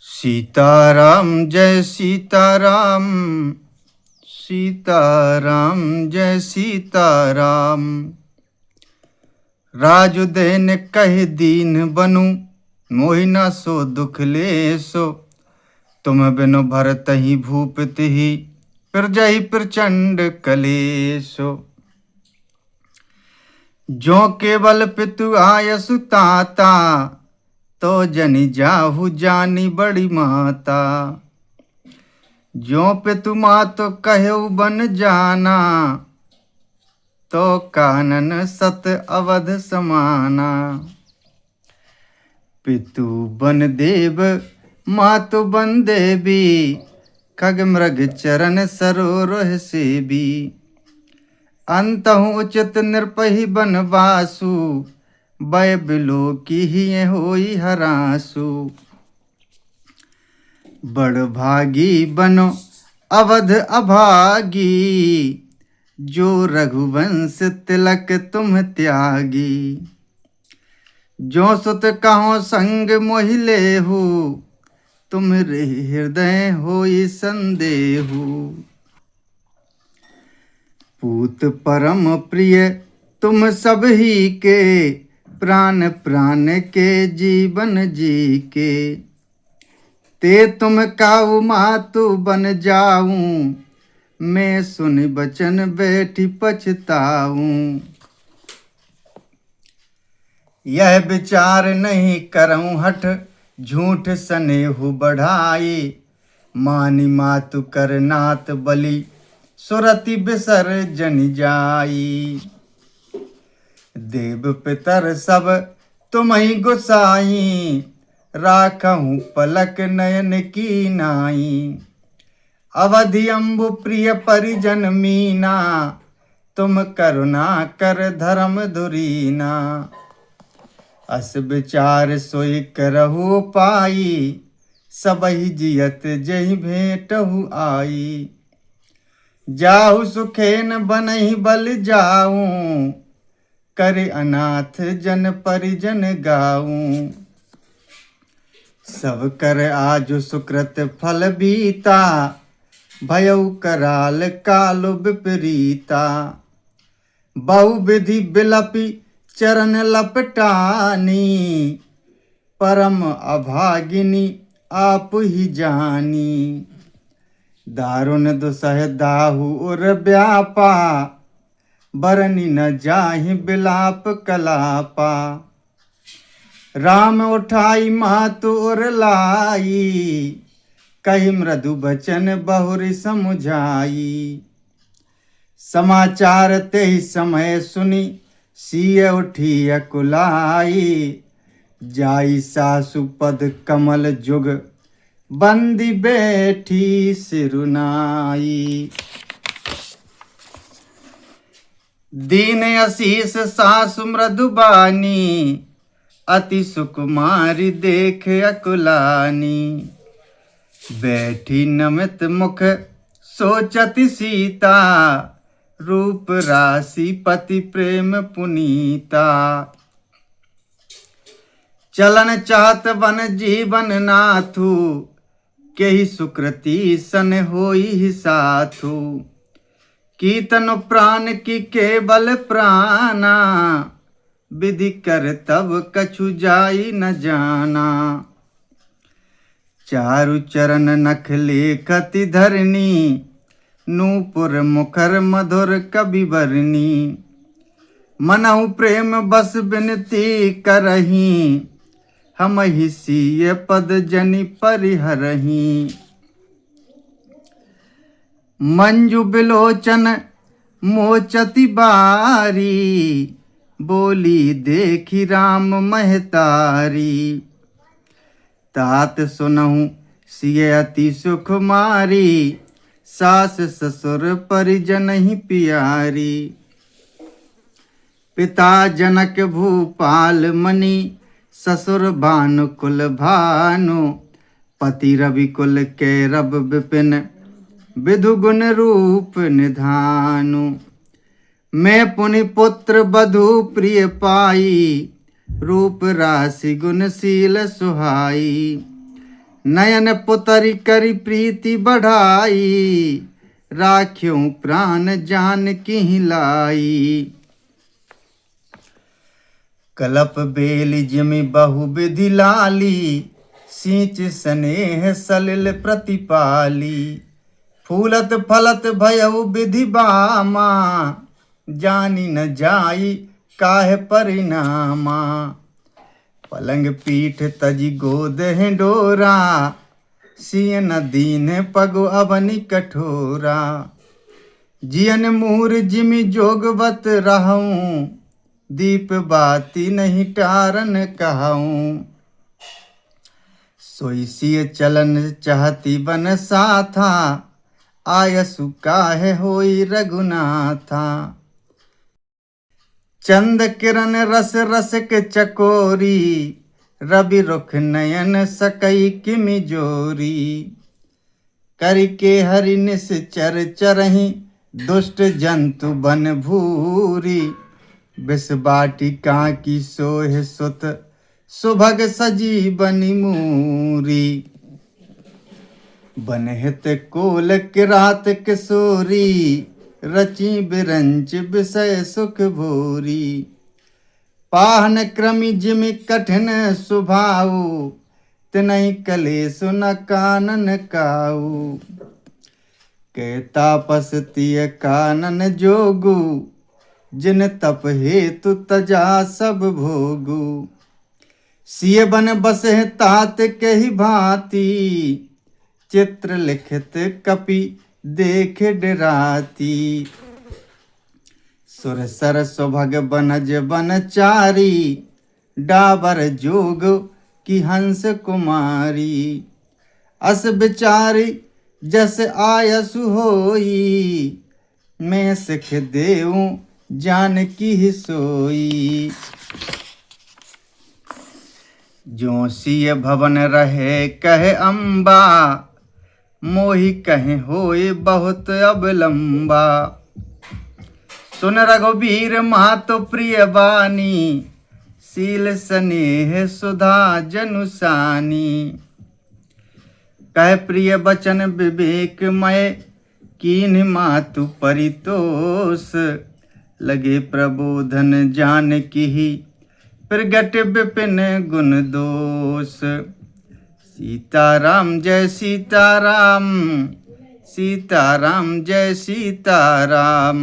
सीताराम जय सीताराम, सीताराम जय सीताराम। राजुदैन कह दीन बनू, मोहि न सो दुख लेसो। तुम बिनु भरत ही भूपति ही, प्रजहि प्रचंड कलेसो। जो केवल पितु आयसु ताता, तो जनि जाहु जानी बड़ी माता। जो पितु मातु कहु बन जाना, तो कानन सत अवध समाना। पितु बन देव मातु बन देवी, खग मृग चरण सरोरह सेबी। अंतहु उचित नृपहि बनवासु, भय बिलो की ही होई हरासु। बड़ भागी बनो अवध अभागी, जो रघुवंश तिलक तुम त्यागी। जो सुत कहो संग मोहि लेहु, तुम रे हृदय होई संदेहु। पूत परम प्रिय तुम सब ही के, प्राण प्राण के जीवन जी के। ते तुम काऊ मातु बन जाऊं, मैं सुन बचन बैठी पछताऊं। यह विचार नहीं करऊं हठ, झूठ सनेहु बढ़ाई। मानी मातु कर नात बलि, सुरति बिसर जनि जाई। देव पितर सब तुम्हि गोसाई, राखहु पलक नयन की नाई। अवधि अम्बु प्रिय परिजन मीना, तुम करुणा कर धर्म धुरीना। अस विचार सोई करहु पाई, सबहि जियत जहि भेंटहु आई। जाहु सुखेन बनहि बल जाऊं, करे अनाथ जन परिजन गाऊं। सब कर आजु सुकृत फल बीता, भयउ कराल काल विपरीता। बहु विधि बिलपि चरण लपटानी, परम अभागिनी आप ही जानी। दारुण दुसह दाहु उर व्यापा, बरनी न जाहि बिलाप कलापा। राम उठाई मातु उर लाई, कही मृदु बचन बहुरि समुझाई। समाचार तेहि समय सुनी, सिय उठी अकुलाई। जाई सासु पद कमल जुग, बंदी बैठी सिरुनाई। दीन असीस सासु मृदुबानी, अति सुकुमारी देख अकुलानी। बैठी नमित मुख सोचति सीता, रूप राशि पति प्रेम पुनीता। चलन चाहत बन जीवन नाथु, केहि सुकृति सन होई ही साथु। कीर्तन प्राण की केवल प्राणा, विधि कर तब कछु जाई न जाना। चारु चरण नख लेखति धरनी, नूपुर मुखर मधुर कवि बरनी। मनहु प्रेम बस बिनती करही, हम ही सिय पद जनि परिहरही। मंजु बिलोचन मोचति बारी, बोली देखी राम महतारी। तात सुनहु सिय अति सुखमारी, सास ससुर परिजन ही प्यारी। पिता जनक भूपाल मनि, ससुर भानु कुल भानु। पति रवि कुल कैरव विपिन, विधु गुण रूप निधानु। मैं पुनि पुत्र बधु प्रिय पाई, रूप राशि गुणशील सुहाई। नयन पुतरी करी प्रीति बढ़ाई, राख्यों प्राण जान की लाई। कलप बेल जिमि बहु विधि लाली, सींच स्नेह सलिल प्रतिपाली। फूलत फलत भयउ विधि बामा, जानी न जाई काहे परिणामा। पलंग पीठ तजी गोद डोरा, सिय न दीन पगु अवनि कठोरा। जियन मूर जिमि जोगवत रहूं, दीप बाती नहीं टारन कहूं। सोई सिय चलन चाहती बन साथा, आयसु काहे होई रघुनाथा। चंद किरण रस रस के चकोरी, रवि रुख नयन सकई किमि जोरी। करके हरि निश्चर चरहि, दुष्ट जंतु बन भूरी। विष बाटिका की सोह सुत, सुभग सजीवनि मूरी। बनहित कोल किरात किशोरी, रची बिरंच विषय सुख भोरी। पाहन क्रमि जिमि कठिन सुभाऊ, तिनहि कलेसु न कानन काऊ। के तापस तिय कानन जोगु, जिन तप हेतु तजा सब भोगु। सिय बन बसहि तात कही भांति, चित्र लिखित कपि देख डराती। सुर सर सुभग बनज बनचारी, डाबर जोग की हंस कुमारी। अस बिचारी जस आयसु होई, मैं सिख देऊं जानकी ही सोई। जो सिय भवन रहे कहे अम्बा, मोहि कहे होए बहुत अब लंबा। सुन रघुबीर मातु प्रिय बानी, सील स्नेह सुधा जनुसानी। कह प्रिय बचन विवेकमय, कीन्ह मातु परितोष। लगे प्रबोधन जानकी ही, प्रगट विपिन गुण दोष। सीताराम जय सीताराम, सीताराम जय सीताराम।